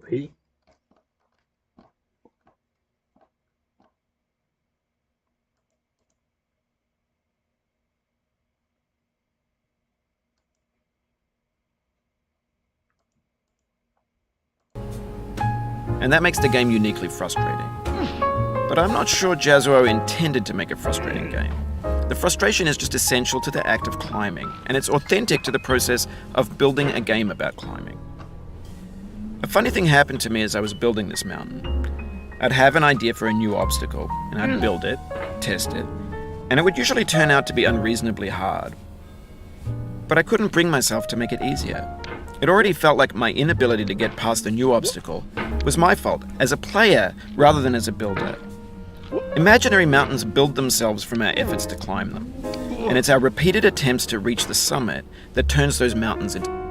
P. And that makes the game uniquely frustrating. But I'm not sure Jazzuo intended to make a frustrating game. The frustration is just essential to the act of climbing, and it's authentic to the process of building a game about climbing. A funny thing happened to me as I was building this mountain. I'd have an idea for a new obstacle, and I'd build it, test it, and it would usually turn out to be unreasonably hard. But I couldn't bring myself to make it easier. It already felt like my inability to get past the new obstacle was my fault as a player rather than as a builder. Imaginary mountains build themselves from our efforts to climb them, and it's our repeated attempts to reach the summit that turns those mountains into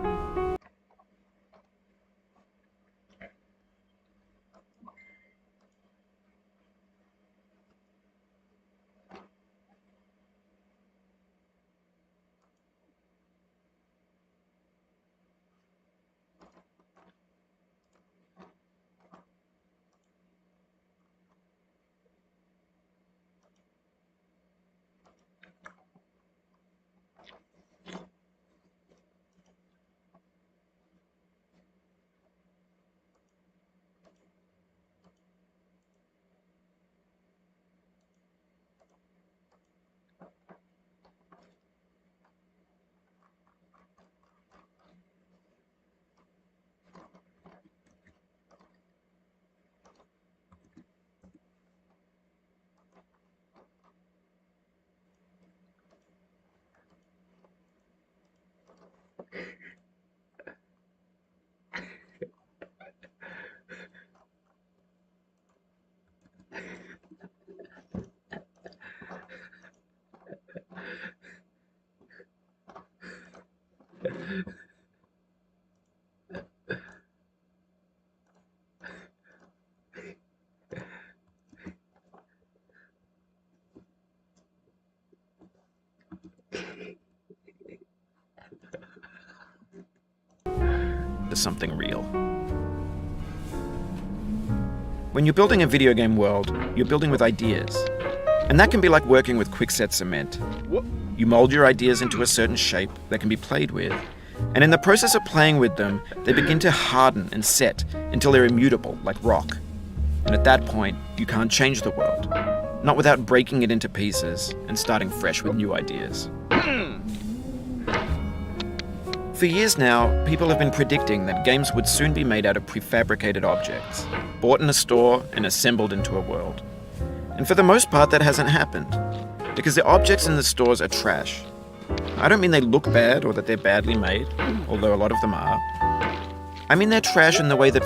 something real. When you're building a video game world, you're building with ideas. And that can be like working with quickset cement. You mold your ideas into a certain shape that can be played with, and in the process of playing with them, they begin to harden and set until they're immutable, like rock. And at that point, you can't change the world, not without breaking it into pieces and starting fresh with new ideas. For years now, people have been predicting that games would soon be made out of prefabricated objects, bought in a store and assembled into a world. And for the most part, that hasn't happened, because the objects in the stores are trash. I don't mean they look bad or that they're badly made, although a lot of them are. I mean they're trash in the way that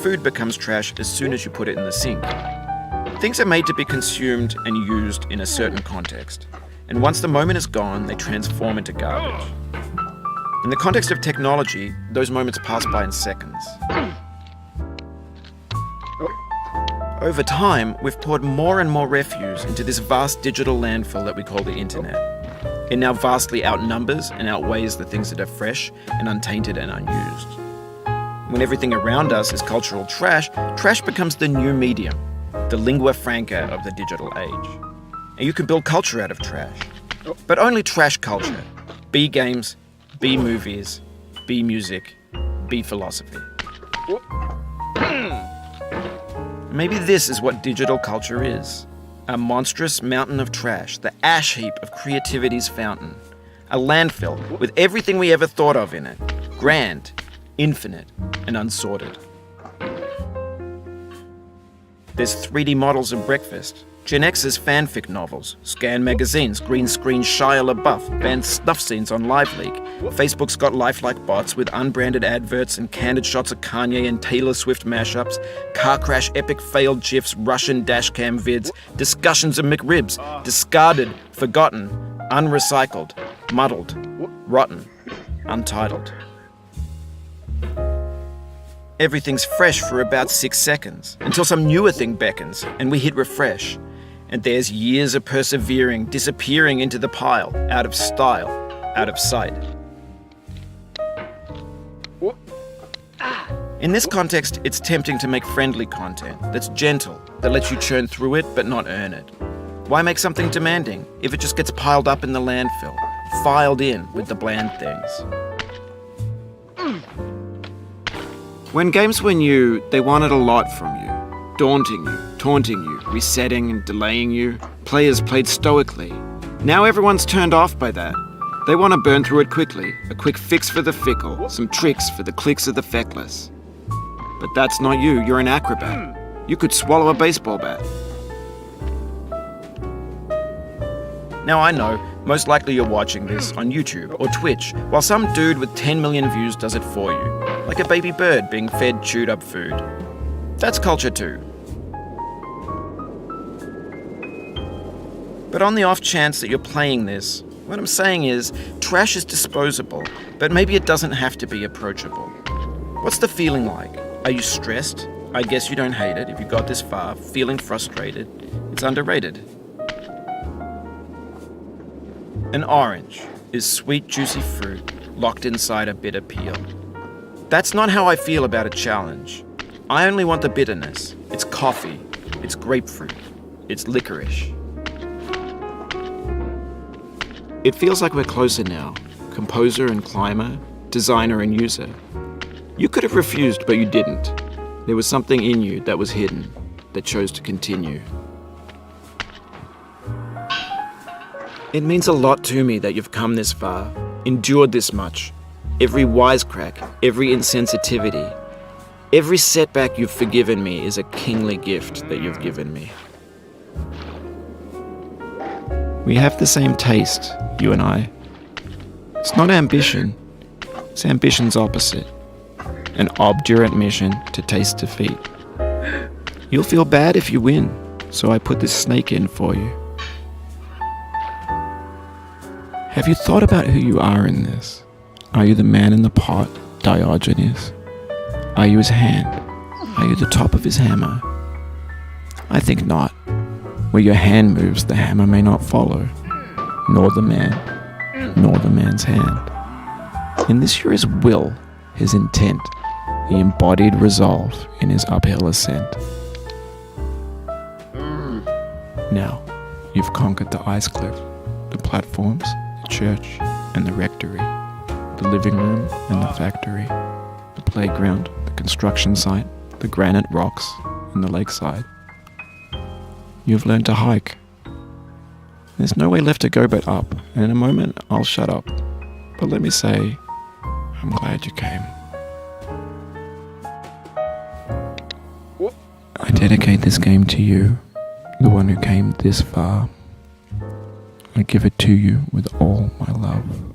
food becomes trash as soon as you put it in the sink. Things are made to be consumed and used in a certain context, and once the moment is gone, they transform into garbage. In the context of technology, those moments pass by in seconds. Over time, we've poured more and more refuse into this vast digital landfill that we call the internet. It now vastly outnumbers and outweighs the things that are fresh and untainted and unused. When everything around us is cultural trash, trash becomes the new medium, the lingua franca of the digital age. And you can build culture out of trash. But only trash culture. B games, B movies, B music, B philosophy. Maybe this is what digital culture is. A monstrous mountain of trash, the ash heap of creativity's fountain. A landfill with everything we ever thought of in it. Grand, infinite, and unsorted. There's 3D models of breakfast, Gen X's fanfic novels, scan magazines, green screen Shia LaBeouf, banned snuff scenes on LiveLeak. Facebook's got lifelike bots with unbranded adverts and candid shots of Kanye and Taylor Swift mashups, car crash epic failed GIFs, Russian dashcam vids, discussions of McRibs, discarded, forgotten, unrecycled, muddled, rotten, untitled. Everything's fresh for about 6 seconds, until some newer thing beckons, and we hit refresh. And there's years of persevering disappearing into the pile, out of style, out of sight. In this context, it's tempting to make friendly content that's gentle, that lets you churn through it but not earn it. Why make something demanding if it just gets piled up in the landfill, filed in with the bland things? When games were new, they wanted a lot from you. Daunting you, taunting you, resetting and delaying you. Players played stoically. Now everyone's turned off by that. They want to burn through it quickly, a quick fix for the fickle, some tricks for the clicks of the feckless. But that's not you, you're an acrobat. You could swallow a baseball bat. Now I know, most likely you're watching this on YouTube or Twitch, while some dude with 10 million views does it for you, like a baby bird being fed chewed up food. That's culture too. But on the off chance that you're playing this, what I'm saying is, trash is disposable, but maybe it doesn't have to be approachable. What's the feeling like? Are you stressed? I guess you don't hate it if you got this far, feeling frustrated. It's underrated. An orange is sweet, juicy fruit locked inside a bitter peel. That's not how I feel about a challenge. I only want the bitterness. It's coffee. It's grapefruit. It's licorice. It feels like we're closer now. Composer and climber, designer and user. You could have refused, but you didn't. There was something in you that was hidden, that chose to continue. It means a lot to me that you've come this far, endured this much. Every wisecrack, every insensitivity, every setback you've forgiven me is a kingly gift that you've given me. We have the same taste, you and I. It's not ambition, it's ambition's opposite. An obdurate mission to taste defeat. You'll feel bad if you win, so I put this snake in for you. Have you thought about who you are in this? Are you the man in the pot, Diogenes? Are you his hand? Are you the top of his hammer? I think not. Where your hand moves, the hammer may not follow, nor the man, nor the man's hand. In this you're his will, his intent, the embodied resolve in his uphill ascent. Now, you've conquered the ice cliff, the platforms, the church and the rectory, the living room and the factory, the playground, the construction site, the granite rocks and the lakeside. You've learned to hike. There's no way left to go but up, and in a moment I'll shut up. But let me say, I'm glad you came. I dedicate this game to you, the one who came this far. I give it to you with all my love.